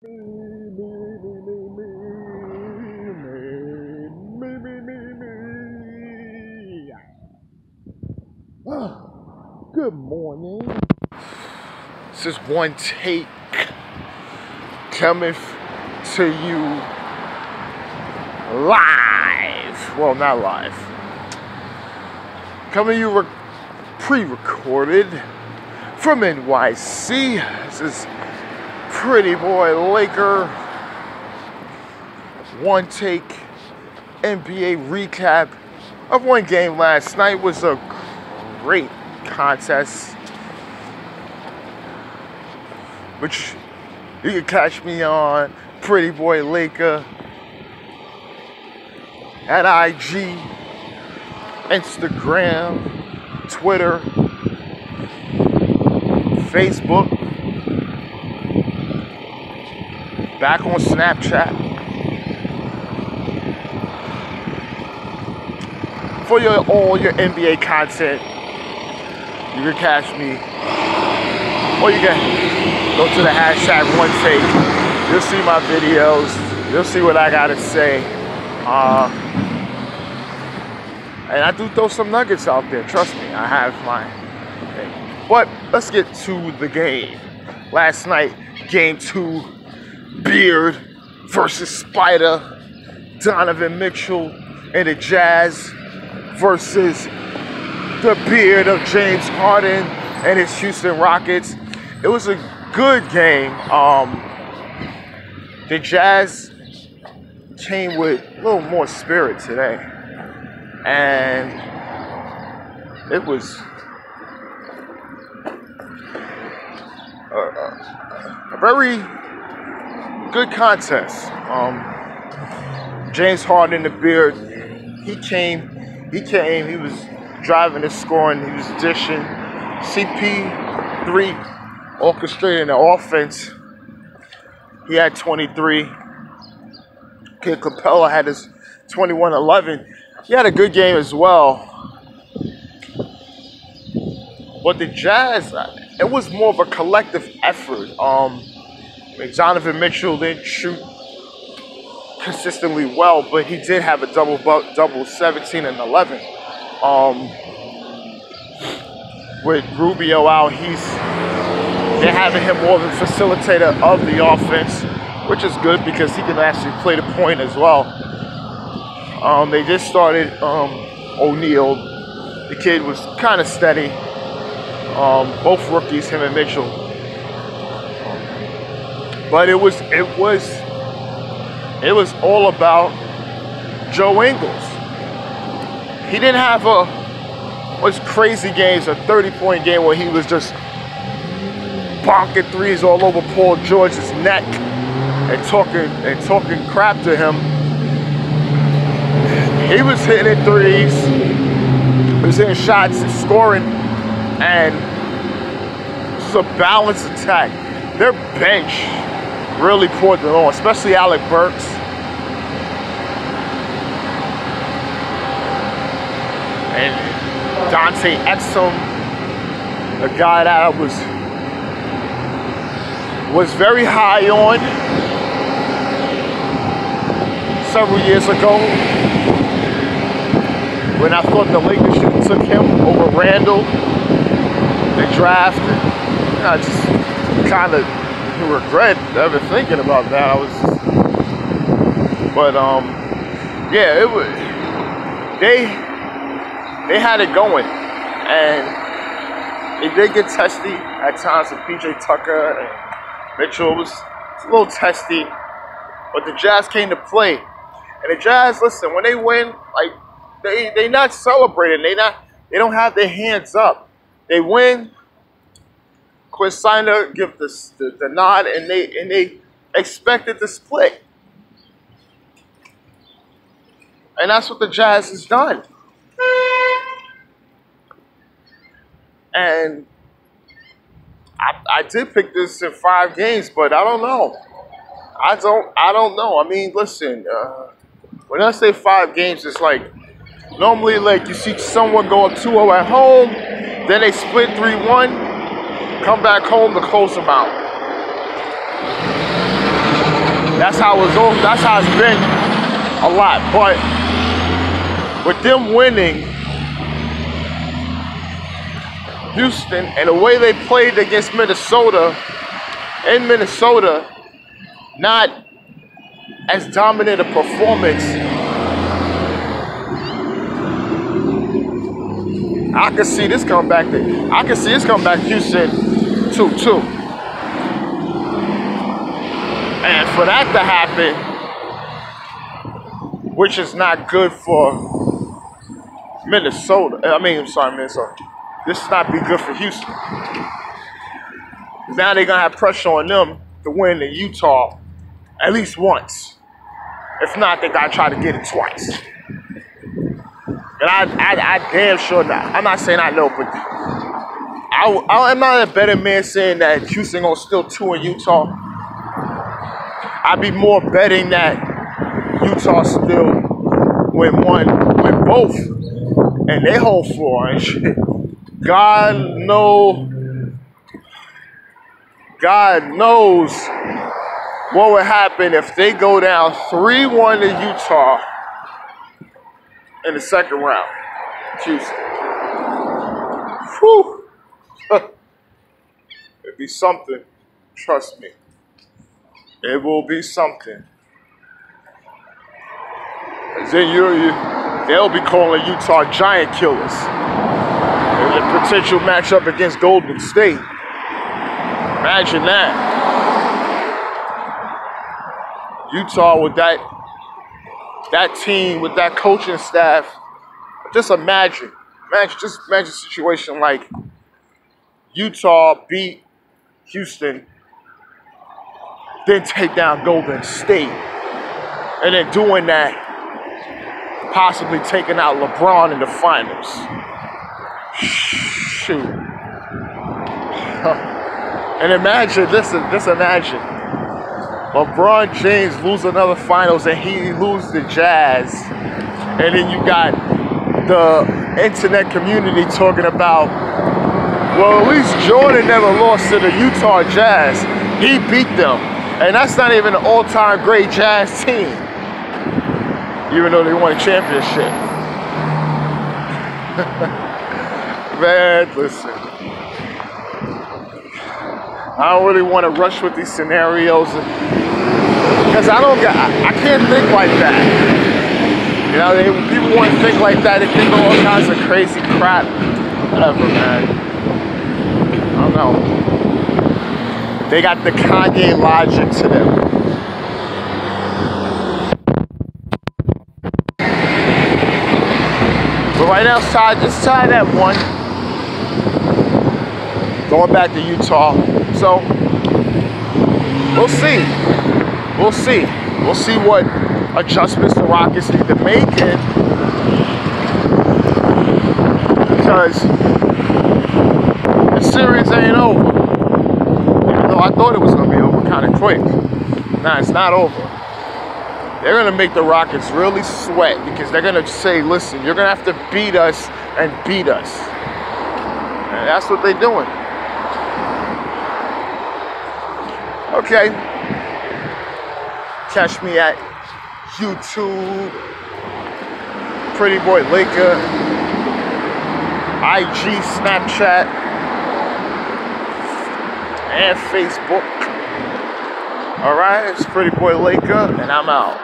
Good morning. This is Onetake coming to you live. Well, not live. Coming to you pre-recorded from NYC. This is Pretty Boy Laker Onetake NBA recap of one game last night. Was a great contest, which you can catch me on Pretty Boy Laker at IG, Instagram, Twitter, Facebook, back on Snapchat. For all your NBA content, you can catch me, or you can go to the hashtag Onetake. You'll see my videos. You'll see what I gotta say. And I do throw some nuggets out there. Trust me, I have my thing. But let's get to the game. Last night, game 2, Beard versus Spider. Donovan Mitchell and the Jazz versus the Beard of James Harden and his Houston Rockets. It was a good game. The Jazz came with a little more spirit today, and it was a very good contest. James Harden, the Beard, he came, he was driving and scoring, he was dishing. CP3 orchestrating the offense. He had 23. Kid Capella had his 21-11. He had a good game as well. But the Jazz, it was more of a collective effort. Donovan Mitchell didn't shoot consistently well, but he did have a double 17 and 11. With Rubio out, they're having him more of a facilitator of the offense, which is good because he can actually play the point as well. They just started O'Neal. The kid was kind of steady. Both rookies, him and Mitchell. But it was all about Joe Ingles. He didn't have was crazy games, a 30-point game where he was just bonking threes all over Paul George's neck and talking crap to him. He was hitting threes, he was hitting shots and scoring, and this is a balanced attack. Their bench really poured them on, especially Alec Burks. And Dante Exum, a guy that I was very high on several years ago when I thought the Lakers should have took him over Randall in the draft. And I just kind of regret ever thinking about that. Yeah, it was. They had it going, and it did get testy at times with PJ Tucker and Mitchell. It was a little testy, but the Jazz came to play. And the Jazz, listen, when they win, like they not celebrating. They don't have their hands up. They win. Quinn Snyder give the nod, and they expected the split, and that's what the Jazz has done. And I did pick this in 5 games, but I don't know. I don't know. I mean, listen, when I say 5 games, it's like normally like you see someone go up 2-0 at home, then they split 3-1, come back home to close them out. That's how it's been a lot. But with them winning, Houston, and the way they played against Minnesota, in Minnesota, not as dominant a performance, I can see this come back to Houston 2-2. And for that to happen, which is not good for Minnesota. Minnesota. This is not be good for Houston. Now they're going to have pressure on them to win in Utah at least once. If not, they got to try to get it twice. And I damn sure not. I'm not saying I know, but I'm not a better man saying that Houston going to steal 2 in Utah. I'd be more betting that Utah still win both, and they hold 4 and shit. God knows what would happen if they go down 3-1 to Utah in the second round. Houston. Whew. It'd be something. Trust me. It will be something. Then they'll be calling Utah giant killers. And the potential matchup against Golden State. Imagine that. Utah with that team, with that coaching staff. Just imagine a situation like Utah beat Houston, then take down Golden State, and then doing that, possibly taking out LeBron in the finals. Shoot. And imagine, just imagine, LeBron James lose another finals and he loses the Jazz, and then you got the internet community talking about, well, at least Jordan never lost to the Utah Jazz. He beat them. And that's not even an all-time great Jazz team, even though they won a championship. Man, listen. I don't really want to rush with these scenarios because I can't think like that. You know, people want to think like that. They think of all kinds of crazy crap. Whatever, man. I don't know. They got the Kanye logic to them. But right now, it's tied at 1. Going back to Utah. So, we'll see. We'll see. We'll see what adjustments the Rockets need to make. Because the series ain't over. I thought it was going to be over kind of quick. Nah, it's not over. They're going to make the Rockets really sweat because they're going to say, listen, you're going to have to beat us and beat us. And that's what they're doing. Okay. Catch me at YouTube, Pretty Boy Laker, IG, Snapchat, and Facebook. Alright, it's Pretty Boy Laker, and I'm out.